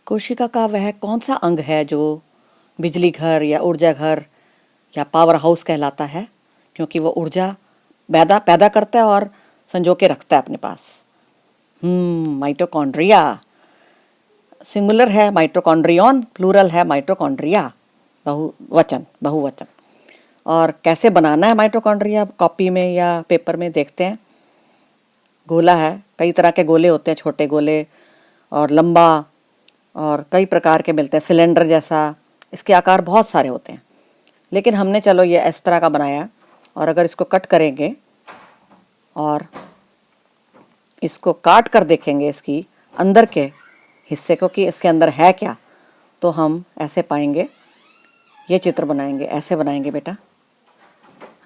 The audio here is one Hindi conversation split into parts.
कोशिका का वह कौन सा अंग है जो बिजली घर या ऊर्जा घर या पावर हाउस कहलाता है, क्योंकि वो ऊर्जा पैदा पैदा करता है और संजो के रखता है अपने पास। माइटोकॉन्ड्रिया। सिंगुलर है माइटोकॉन्ड्रियन, प्लूरल है माइटोकॉन्ड्रिया, बहुवचन। और कैसे बनाना है माइटोकॉन्ड्रिया, कॉपी में या पेपर में देखते हैं। गोला है, कई तरह के गोले होते हैं, छोटे गोले और लंबा, और कई प्रकार के मिलते हैं, सिलेंडर जैसा। इसके आकार बहुत सारे होते हैं, लेकिन हमने चलो ये इस तरह का बनाया। और अगर इसको कट करेंगे और इसको काट कर देखेंगे इसकी अंदर के हिस्से को कि इसके अंदर है क्या, तो हम ऐसे पाएंगे। ये चित्र बनाएंगे, ऐसे बनाएंगे बेटा।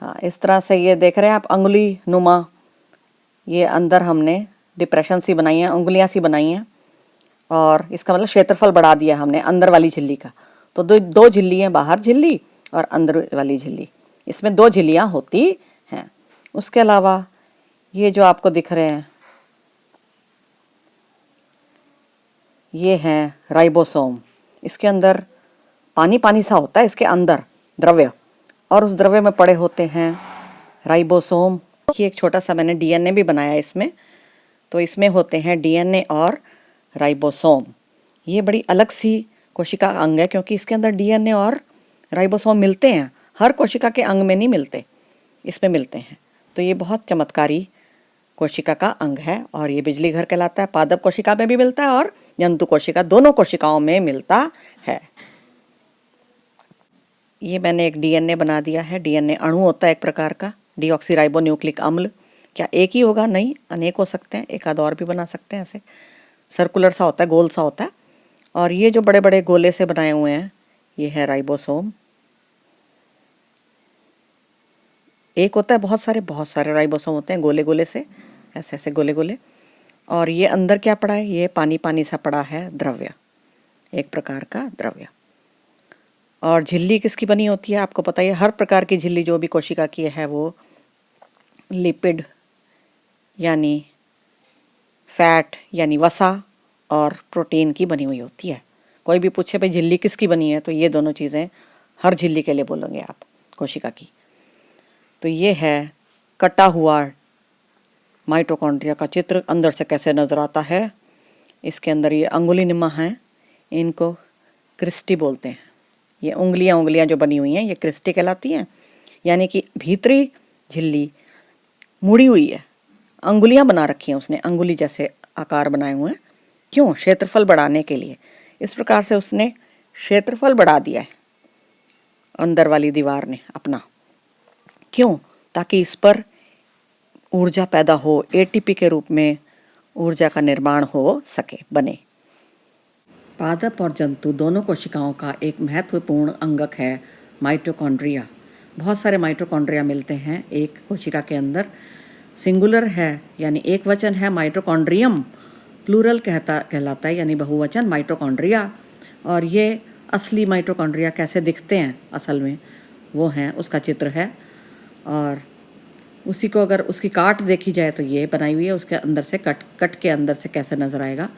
हाँ, इस तरह से ये देख रहे हैं आप, अंगुली नुमा। ये अंदर हमने डिप्रेशन सी बनाई हैं, उंगलियां सी बनाई हैं, और इसका मतलब क्षेत्रफल बढ़ा दिया हमने अंदर वाली झिल्ली का। तो दो झिल्ली हैं, बाहर झिल्ली और अंदर वाली झिल्ली। इसमें दो झिल्लियां होती हैं। उसके अलावा ये जो आपको दिख रहे हैं, ये हैं राइबोसोम। इसके अंदर पानी पानी सा होता है, इसके अंदर द्रव्य, और उस द्रव्य में पड़े होते हैं राइबोसोम। ये एक छोटा सा मैंने डीएनए भी बनाया इसमें। तो इसमें होते हैं डीएनए और राइबोसोम। ये बड़ी अलग सी कोशिका अंग है, क्योंकि इसके अंदर डीएनए और राइबोसोम मिलते हैं। हर कोशिका के अंग में नहीं मिलते, इसमें मिलते हैं। तो ये बहुत चमत्कारी कोशिका का अंग है, और ये बिजली घर कहलाता है। पादप कोशिका में भी मिलता है और जंतु कोशिका, दोनों कोशिकाओं में मिलता है। ये मैंने एक डीएनए बना दिया है। डीएनए अणु होता है एक प्रकार का, डीऑक्सीराइबोन्यूक्लिक अम्ल। क्या एक ही होगा? नहीं, अनेक हो सकते हैं, एक आध और भी बना सकते हैं। ऐसे सर्कुलर सा होता है, गोल सा होता है। और ये जो बड़े बड़े गोले से बनाए हुए हैं, ये है राइबोसोम। एक होता है, बहुत सारे राइबोसोम होते हैं, गोले गोले से, ऐसे ऐसे गोले गोले। और ये अंदर क्या पड़ा है? ये पानी पानी सा पड़ा है, द्रव्य, एक प्रकार का द्रव्य। और झिल्ली किसकी बनी होती है आपको पता है। हर प्रकार की झिल्ली जो भी कोशिका की है वो लिपिड यानी फैट यानी वसा और प्रोटीन की बनी हुई होती है। कोई भी पूछे भाई झिल्ली किसकी बनी है, तो ये दोनों चीज़ें हर झिल्ली के लिए बोलोगे आप, कोशिका की। तो ये है कटा हुआ माइटोकॉन्ड्रिया का चित्र, अंदर से कैसे नज़र आता है। इसके अंदर ये अंगुली निमा हैं, इनको क्रिस्टी बोलते हैं। ये उंगलियां जो बनी हुई हैं, ये क्रिस्टी कहलाती हैं। यानी कि भीतरी झिल्ली मुड़ी हुई है, अंगुलियां बना रखी हैं उसने, अंगुली जैसे आकार बनाए हुए हैं। क्यों? क्षेत्रफल बढ़ाने के लिए। इस प्रकार से उसने क्षेत्रफल बढ़ा दिया है अंदर वाली दीवार ने अपना। क्यों? ताकि इस पर ऊर्जा पैदा हो, एटीपी के रूप में ऊर्जा का निर्माण हो सके, बने। पादप और जंतु दोनों कोशिकाओं का एक महत्वपूर्ण अंगक है माइटोकॉन्ड्रिया। बहुत सारे माइटोकॉन्ड्रिया मिलते हैं एक कोशिका के अंदर। सिंगुलर है यानी एक वचन है माइटोकॉन्ड्रियम, प्लूरल कहलाता है यानी बहुवचन माइटोकॉन्ड्रिया। और ये असली माइटोकॉन्ड्रिया कैसे दिखते हैं असल में, वो हैं, उसका चित्र है। और उसी को अगर उसकी काट देखी जाए तो ये बनाई हुई है, उसके अंदर से कट के अंदर से कैसे नज़र आएगा।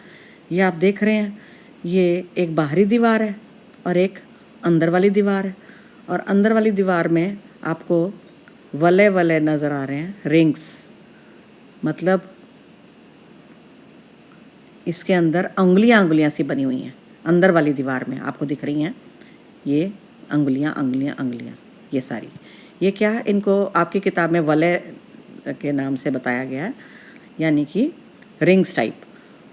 ये आप देख रहे हैं, ये एक बाहरी दीवार है और एक अंदर वाली दीवार है। और अंदर वाली दीवार में आपको वलय वलय नज़र आ रहे हैं, रिंग्स, मतलब इसके अंदर अंगुलियां सी बनी हुई हैं। अंदर वाली दीवार में आपको दिख रही हैं ये अंगुलियां, ये सारी। ये क्या है? इनको आपकी किताब में वलय के नाम से बताया गया है, यानी कि रिंग्स टाइप।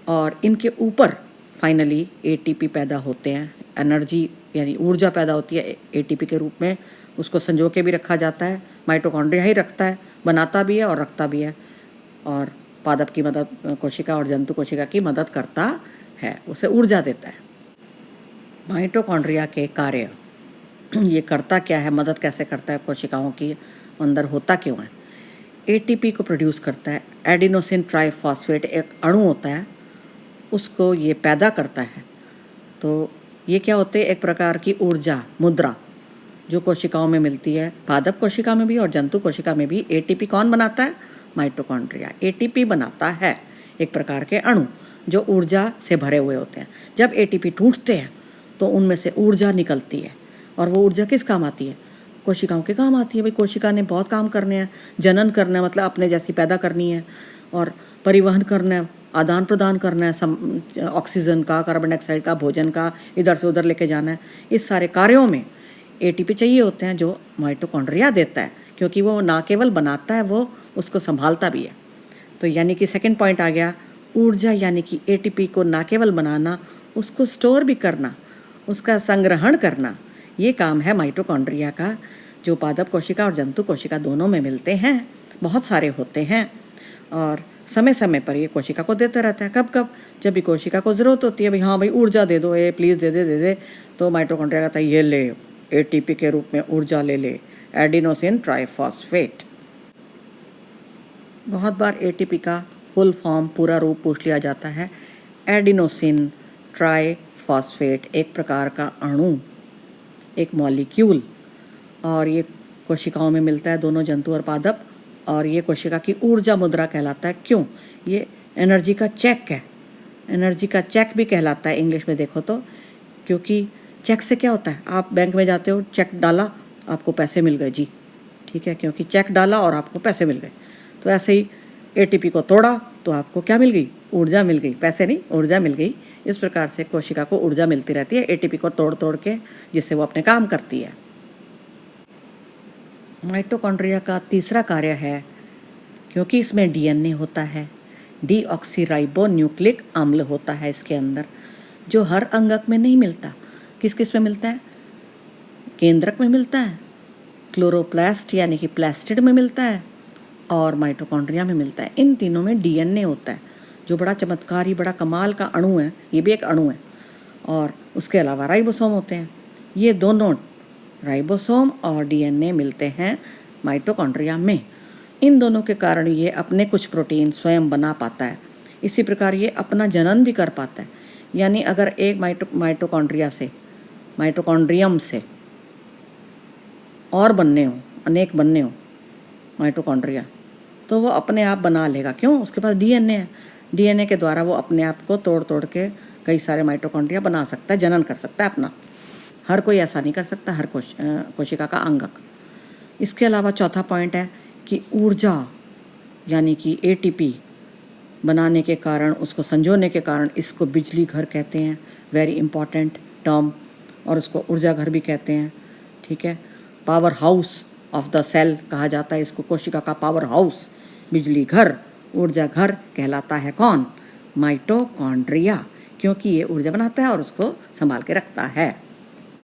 और इनके ऊपर फाइनली एटीपी पैदा होते हैं, एनर्जी यानी ऊर्जा पैदा होती है एटीपी के रूप में। उसको संजो के भी रखा जाता है, माइटोकॉन्ड्रिया ही रखता है, बनाता भी है और रखता भी है। और पादप की मदद कोशिका और जंतु कोशिका की मदद करता है, उसे ऊर्जा देता है। माइटोकॉन्ड्रिया के कार्य, ये करता क्या है, मदद कैसे करता है कोशिकाओं की, अंदर होता क्यों है। एटीपी को प्रोड्यूस करता है। एडिनोसिन ट्राइफॉस्फेट एक अणु होता है, उसको ये पैदा करता है। तो ये क्या होते हैं? एक प्रकार की ऊर्जा, मुद्रा, जो कोशिकाओं में मिलती है, पादप कोशिका में भी और जंतु कोशिका में भी। एटीपी कौन बनाता है? माइटोकॉन्ड्रिया एटीपी बनाता है, एक प्रकार के अणु जो ऊर्जा से भरे हुए होते हैं। जब एटीपी टूटते हैं तो उनमें से ऊर्जा निकलती है, और वो ऊर्जा किस काम आती है? कोशिकाओं के काम आती है। भाई कोशिका ने बहुत काम करने हैं, जनन करना है मतलब अपने जैसी पैदा करनी है, और परिवहन करना है, आदान प्रदान करना है, ऑक्सीजन का, कार्बन डाइऑक्साइड का, भोजन का इधर से उधर लेके जाना है। इस सारे कार्यों में एटीपी चाहिए होते हैं, जो माइटोकॉन्ड्रिया देता है, क्योंकि वो ना केवल बनाता है, वो उसको संभालता भी है। तो यानी कि सेकंड पॉइंट आ गया, ऊर्जा यानी कि एटीपी को ना केवल बनाना, उसको स्टोर भी करना, उसका संग्रहण करना, ये काम है माइटोकॉन्ड्रिया का, जो पादप कोशिका और जंतु कोशिका दोनों में मिलते हैं, बहुत सारे होते हैं, और समय समय पर ये कोशिका को देता रहता है। कब कब? जब भी कोशिका को ज़रूरत होती है, भाई हाँ भाई ऊर्जा दे दो, ये प्लीज़ दे दे, तो माइटोकॉन्ड्रिया कहता है ये ले, एटीपी के रूप में ऊर्जा ले, एडिनोसिन ट्राइफॉस्फेट। बहुत बार एटीपी का फुल फॉर्म, पूरा रूप पूछ लिया जाता है। एडिनोसिन ट्राइफॉस्फेट एक प्रकार का अणु, एक मॉलिक्यूल, और ये कोशिकाओं में मिलता है, दोनों जंतु और पादप, और ये कोशिका की ऊर्जा मुद्रा कहलाता है। क्यों? ये एनर्जी का चेक है, एनर्जी का चेक भी कहलाता है इंग्लिश में देखो तो, क्योंकि चेक से क्या होता है? आप बैंक में जाते हो, चेक डाला, आपको पैसे मिल गए जी, ठीक है, क्योंकि चेक डाला और आपको पैसे मिल गए। तो ऐसे ही एटीपी को तोड़ा तो आपको क्या मिल गई? ऊर्जा मिल गई, पैसे नहीं, ऊर्जा मिल गई। इस प्रकार से कोशिका को ऊर्जा मिलती रहती है एटीपी को तोड़ तोड़ के, जिससे वो अपने काम करती है। माइटोकॉन्ड्रिया का तीसरा कार्य है, क्योंकि इसमें डीएनए होता है, डीऑक्सीराइबोन्यूक्लिक अम्ल होता है इसके अंदर, जो हर अंगक में नहीं मिलता। किस किस में मिलता है? केंद्रक में मिलता है, क्लोरोप्लास्ट यानी कि प्लास्टिड में मिलता है, और माइटोकॉन्ड्रिया में मिलता है। इन तीनों में डीएनए होता है, जो बड़ा चमत्कारी, बड़ा कमाल का अणु है, ये भी एक अणु है। और उसके अलावा राइबोसोम होते हैं। ये दोनों राइबोसोम और डीएनए मिलते हैं माइटोकॉन्ड्रिया में। इन दोनों के कारण ये अपने कुछ प्रोटीन स्वयं बना पाता है। इसी प्रकार ये अपना जनन भी कर पाता है। यानी अगर एक माइटोकॉन्ड्रिया से, माइटोकॉन्ड्रियम से और बनने हो, अनेक बनने हो माइटोकॉन्ड्रिया, तो वो अपने आप बना लेगा। क्यों? उसके पास डीएनए है। डीएनए के द्वारा वो अपने आप को तोड़ तोड़ के कई सारे माइटोकॉन्ड्रिया बना सकता है, जनन कर सकता है अपना। हर कोई ऐसा नहीं कर सकता, हर कोशिका का अंगक। इसके अलावा चौथा पॉइंट है कि ऊर्जा यानी कि एटीपी बनाने के कारण, उसको संजोने के कारण, इसको बिजली घर कहते हैं, वेरी इंपॉर्टेंट टर्म, और उसको ऊर्जा घर भी कहते हैं, ठीक है। Powerhouse of the cell कहा जाता है इसको, कोशिका का पावर हाउस, बिजली घर, ऊर्जा घर कहलाता है कौन? माइटोकॉन्ड्रिया, क्योंकि ये ऊर्जा बनाता है और उसको संभाल के रखता है।